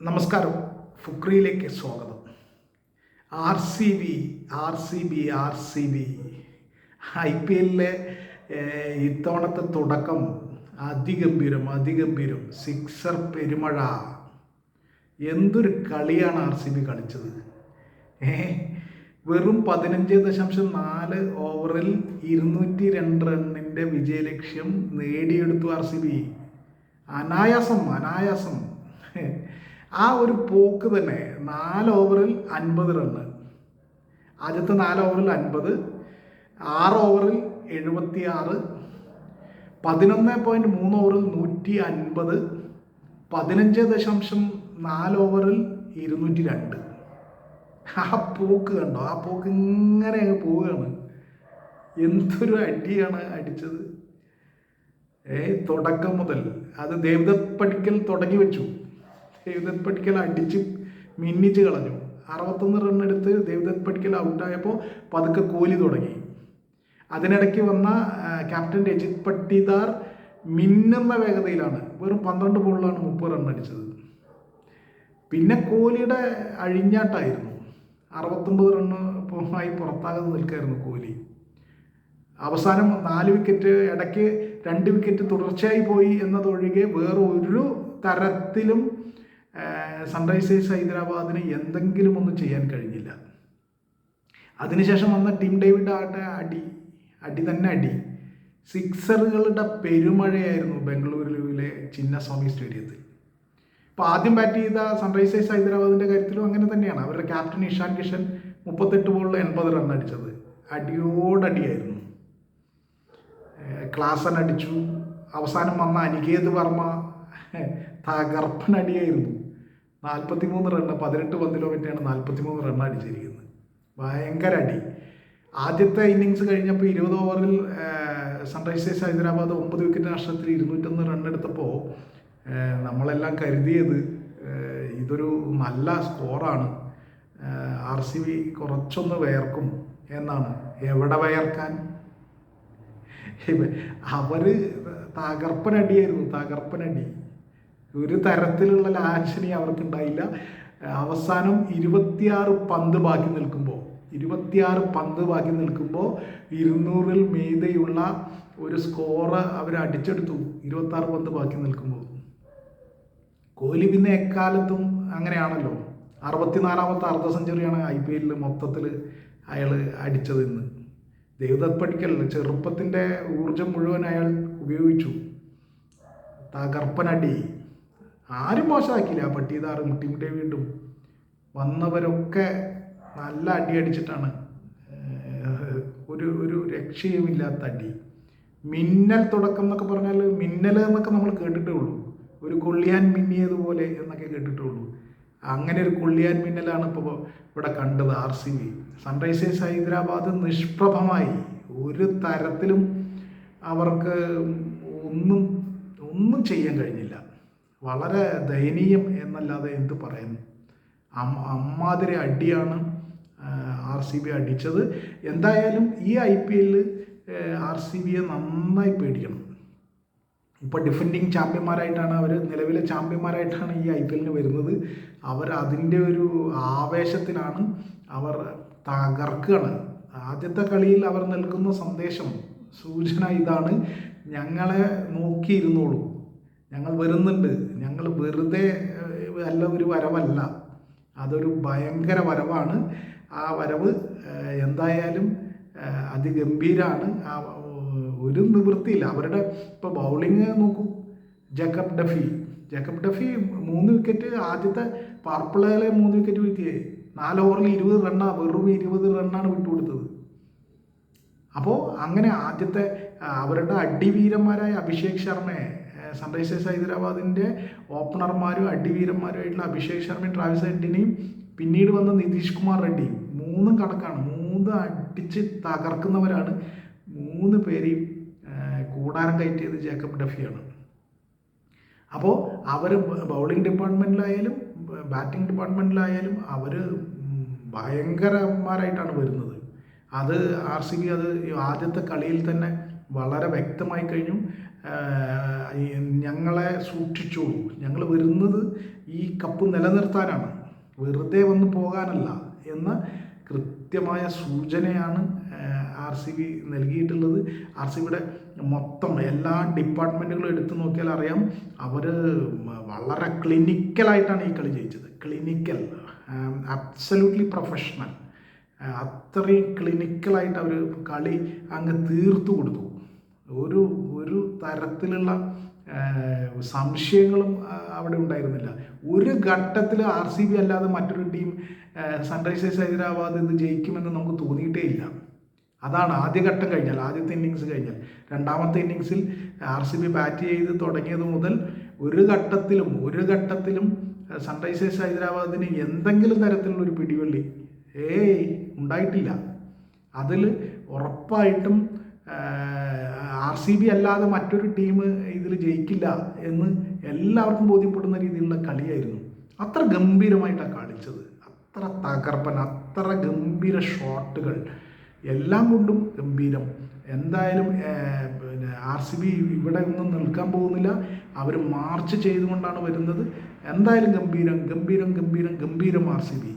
നമസ്കാരം. ഫുക്രിയിലേക്ക് സ്വാഗതം. R C B I P എല്ലിലെ ഇത്തവണത്തെ തുടക്കം അതിഗംഭീരം. സിക്സർ പെരുമഴ. എന്തൊരു കളിയാണ് RCB കളിച്ചത്. വെറും 15.4 ഓവറിൽ 202 റണ്ണിൻ്റെ വിജയലക്ഷ്യം നേടിയെടുത്തു RCB. അനായാസം ആ ഒരു പോക്ക് തന്നെ. 4 ഓവറിൽ 50 റണ്ണ്, ആദ്യത്തെ 4 ഓവറിൽ 50, 6 ഓവറിൽ 76, 11.3 ഓവറിൽ 150, 15.4 ഓവറിൽ 202. ആ പോക്ക് കണ്ടോ? ആ പോക്ക് ഇങ്ങനെ അങ്ങ് പോവുകയാണ്. എന്തൊരു അടിയാണ് അടിച്ചത്. തുടക്കം മുതൽ അത് ദേവദത്ത് പടിക്കൽ തുടങ്ങി വെച്ചു. ദേവദത്ത് പടിക്കൽ അടിച്ച് മിന്നിച്ച് കളഞ്ഞു. 61 റണ്ണെടുത്ത് ദേവദത്ത് പടിക്കൽ ഔട്ടായപ്പോൾ പതുക്കെ കോഹ്ലി തുടങ്ങി. അതിനിടയ്ക്ക് വന്ന ക്യാപ്റ്റൻ രജിത് പട്ടിദാർ മിന്നുന്ന വേഗതയിലാണ്. വെറും 12 ബോളിലാണ് 30 റൺ അടിച്ചത്. പിന്നെ കോഹ്ലിയുടെ അഴിഞ്ഞാട്ടായിരുന്നു. 69 റണ്ണുമായി പുറത്താകാതെ നിൽക്കായിരുന്നു കോഹ്ലി. അവസാനം 4 വിക്കറ്റ്, ഇടയ്ക്ക് 2 വിക്കറ്റ് തുടർച്ചയായി പോയി എന്നതൊഴികെ വേറെ ഒരു തരത്തിലും സൺറൈസേഴ്സ് ഹൈദരാബാദിന് എന്തെങ്കിലും ഒന്നും ചെയ്യാൻ കഴിഞ്ഞില്ല. അതിനുശേഷം വന്ന ടീം ഡേവിഡ് ആകട്ടെ അടി. സിക്സറുകളുടെ പെരുമഴയായിരുന്നു ബംഗളൂരുവിലെ ചിന്നസ്വാമി സ്റ്റേഡിയത്തിൽ. ഇപ്പോൾ ആദ്യം ബാറ്റ് ചെയ്ത സൺറൈസേഴ്സ് ഹൈദരാബാദിൻ്റെ കാര്യത്തിലും അങ്ങനെ തന്നെയാണ്. അവരുടെ ക്യാപ്റ്റൻ ഇഷാൻ കിഷൻ 38 ബോളിൽ 80 റൺ അടിച്ചത്. അടിയോടടിയായിരുന്നു. ക്ലാസൻ അടിച്ചു. അവസാനം വന്ന അനികേത് വർമ്മ തകർപ്പനടിയായിരുന്നു. 43 റണ്ണ്, 18 പന്തിലോ പറ്റിയാണ് 43 റണ്ണ് അടിച്ചിരിക്കുന്നത്. ഭയങ്കര അടി. ആദ്യത്തെ ഇന്നിങ്സ് കഴിഞ്ഞപ്പോൾ 20 ഓവറിൽ സൺറൈസേഴ്സ് ഹൈദരാബാദ് 9 വിക്കറ്റ് നഷ്ടത്തിൽ 201 റണ്ണെടുത്തപ്പോൾ നമ്മളെല്ലാം കരുതിയത് ഇതൊരു നല്ല സ്കോറാണ്, RCB കുറച്ചൊന്ന് വയർക്കും എന്നാണ്. എവിടെ വയർക്കാൻ? അവർ തകർപ്പനടി. ഒരു തരത്തിലുള്ള ലാൻഷനി അവർക്കുണ്ടായില്ല. അവസാനം 26 പന്ത് ബാക്കി നിൽക്കുമ്പോൾ 200-ൽ മീതെയുള്ള ഒരു സ്കോറ് അവർ അടിച്ചെടുത്തു. 26 പന്ത് ബാക്കി നിൽക്കുമ്പോൾ കോഹ്ലി പിന്നെ എക്കാലത്തും അങ്ങനെയാണല്ലോ. 64ാമത്തെ അർദ്ധ സെഞ്ചുറിയാണ് IPL മൊത്തത്തിൽ അയാൾ അടിച്ചത്. ഇന്ന് ദേവദത്ത് പടിക്കൽ ചെറുപ്പത്തിൻ്റെ ഊർജം മുഴുവൻ അയാൾ ഉപയോഗിച്ചു. തകർപ്പനടി. ആരും മോശമാക്കിയില്ല. പട്ടിദാറും ടീം ഡേവിഡും വന്നവരൊക്കെ നല്ല അടി അടിച്ചിട്ടാണ്. ഒരു രക്ഷയുമില്ലാത്ത അടി. മിന്നൽ തുടക്കം എന്നൊക്കെ പറഞ്ഞാൽ, മിന്നൽ എന്നൊക്കെ നമ്മൾ കേട്ടിട്ടേ ഉള്ളൂ. ഒരു കൊള്ളിയാൻ മിന്നിയതുപോലെ എന്നൊക്കെ കേട്ടിട്ടേ ഉള്ളൂ. അങ്ങനെ ഒരു കൊള്ളിയാൻ മിന്നലാണ് ഇപ്പോൾ ഇവിടെ കണ്ടത് RCB. സൺറൈസേഴ്സ് ഹൈദരാബാദ് നിഷ്പ്രഭമായി. ഒരു തരത്തിലും അവർക്ക് ഒന്നും ചെയ്യാൻ കഴിഞ്ഞില്ല. വളരെ ദയനീയം എന്നല്ലാതെ എന്ത് പറയുന്നു. അമ്മാതിരി അടിയാണ് RCB അടിച്ചത്. എന്തായാലും ഈ IPL RCBയെ നന്നായി പേടിക്കണം. ഇപ്പോൾ ഡിഫെൻഡിങ് ചാമ്പ്യന്മാരായിട്ടാണ് അവർ, നിലവിലെ ചാമ്പ്യന്മാരായിട്ടാണ് ഈ IPLന് വരുന്നത്. അവർ അതിൻ്റെ ഒരു ആവേശത്തിലാണ്. അവർ തകർക്കുകയാണ്. ആദ്യത്തെ കളിയിൽ അവർ നൽകുന്ന സൂചന ഇതാണ്: ഞങ്ങളെ നോക്കിയിരുന്നോളൂ, ഞങ്ങൾ വരുന്നുണ്ട്. ഞങ്ങൾ വെറുതെ അല്ല, ഒരു വരവല്ല, അതൊരു ഭയങ്കര വരവാണ്. ആ വരവ് എന്തായാലും അതിഗംഭീരമാണ്. ഒരു നിവൃത്തിയില്ല. അവരുടെ ഇപ്പോൾ ബൗളിങ് നോക്കൂ. Jacob Duffy 3 wicket. ആദ്യത്തെ പവർ പ്ലേയിലെ 3 വിക്കറ്റ് വീഴ്ത്തിയേ. 4 ഓവറിൽ 20 റണ്ണാണ്, വെറും 20 റണ്ണാണ് വിട്ടുകൊടുത്തത്. അപ്പോൾ അങ്ങനെ ആദ്യത്തെ അവരുടെ അടിവീരന്മാരായ അഭിഷേക് ശർമ്മയെ, സൺറൈസേഴ്സ് ഹൈദരാബാദിൻ്റെ ഓപ്പണർമാരും അടിവീരന്മാരുമായിട്ടുള്ള അഭിഷേക് ശർമ്മയും ട്രാവിസ് ഹെഡിനെയും പിന്നീട് വന്ന നിതീഷ് കുമാർ റെഡ്ഡിയും 3 കണക്കാണ്. 3 അടിച്ച് തകർക്കുന്നവരാണ്. 3 പേരെയും കൂടാരം കയറ്റിയത് ജേക്കബ് ഡഫിയാണ്. അപ്പോൾ അവർ ബൗളിംഗ് ഡിപ്പാർട്ട്മെൻറ്റിലായാലും ബാറ്റിംഗ് ഡിപ്പാർട്ട്മെൻറ്റിലായാലും അവർ ഭയങ്കരന്മാരായിട്ടാണ് വരുന്നത്. അത് RCB അത് ആദ്യത്തെ കളിയിൽ തന്നെ വളരെ വ്യക്തമായി കഴിഞ്ഞു. ഞങ്ങളെ സൂക്ഷിച്ചോളൂ, ഞങ്ങൾ വരുന്നത് ഈ കപ്പ് നിലനിർത്താനാണ്, വെറുതെ വന്ന് പോകാനല്ല എന്ന കൃത്യമായ സൂചനയാണ് ആർ സി ബി നൽകിയിട്ടുള്ളത്. ആർ സി ബിയുടെ മൊത്തം എല്ലാ ഡിപ്പാർട്ട്മെൻറ്റുകളും എടുത്തു നോക്കിയാൽ അറിയാം, അവർ വളരെ ക്ലിനിക്കലായിട്ടാണ് ഈ കളി ജയിച്ചത്. ക്ലിനിക്കൽ, അബ്സല്യൂട്ട്ലി പ്രൊഫഷണൽ, അത്രയും ക്ലിനിക്കലായിട്ട് അവർ കളി അങ്ങ് തീർത്തു കൊടുത്തു. ഒരു തരത്തിലുള്ള സംശയങ്ങളും അവിടെ ഉണ്ടായിരുന്നില്ല. ഒരു ഘട്ടത്തിൽ ആർ സി ബി അല്ലാതെ മറ്റൊരു ടീം സൺറൈസേഴ്സ് ഹൈദരാബാദ് ഇത് ജയിക്കുമെന്ന് നമുക്ക് തോന്നിയിട്ടേ ഇല്ല. അതാണ് ആദ്യഘട്ടം കഴിഞ്ഞാൽ, ആദ്യത്തെ ഇന്നിങ്സ് കഴിഞ്ഞാൽ. രണ്ടാമത്തെ ഇന്നിങ്സിൽ ആർ സി ബി ബാറ്റ് ചെയ്ത് തുടങ്ങിയത് മുതൽ ഒരു ഘട്ടത്തിലും സൺറൈസേഴ്സ് ഹൈദരാബാദിന് എന്തെങ്കിലും തരത്തിലുള്ളൊരു പിടിവള്ളി ഉണ്ടായിട്ടില്ല. അതിൽ ഉറപ്പായിട്ടും ആർ സി ബി അല്ലാതെ മറ്റൊരു ടീം ഇതിൽ ജയിക്കില്ല എന്ന് എല്ലാവർക്കും ബോധ്യപ്പെടുന്ന രീതിയിലുള്ള കളിയായിരുന്നു. അത്ര ഗംഭീരമായിട്ടാണ് കളിച്ചത്, അത്ര തകർപ്പൻ, അത്ര ഗംഭീര ഷോട്ടുകൾ, എല്ലാം കൊണ്ടും ഗംഭീരം. എന്തായാലും പിന്നെ ആർ സി ബി ഇവിടെ ഒന്നും നിൽക്കാൻ പോകുന്നില്ല, അവർ മാർച്ച് ചെയ്തുകൊണ്ടാണ് വരുന്നത്. എന്തായാലും ഗംഭീരം ആർ സി ബി.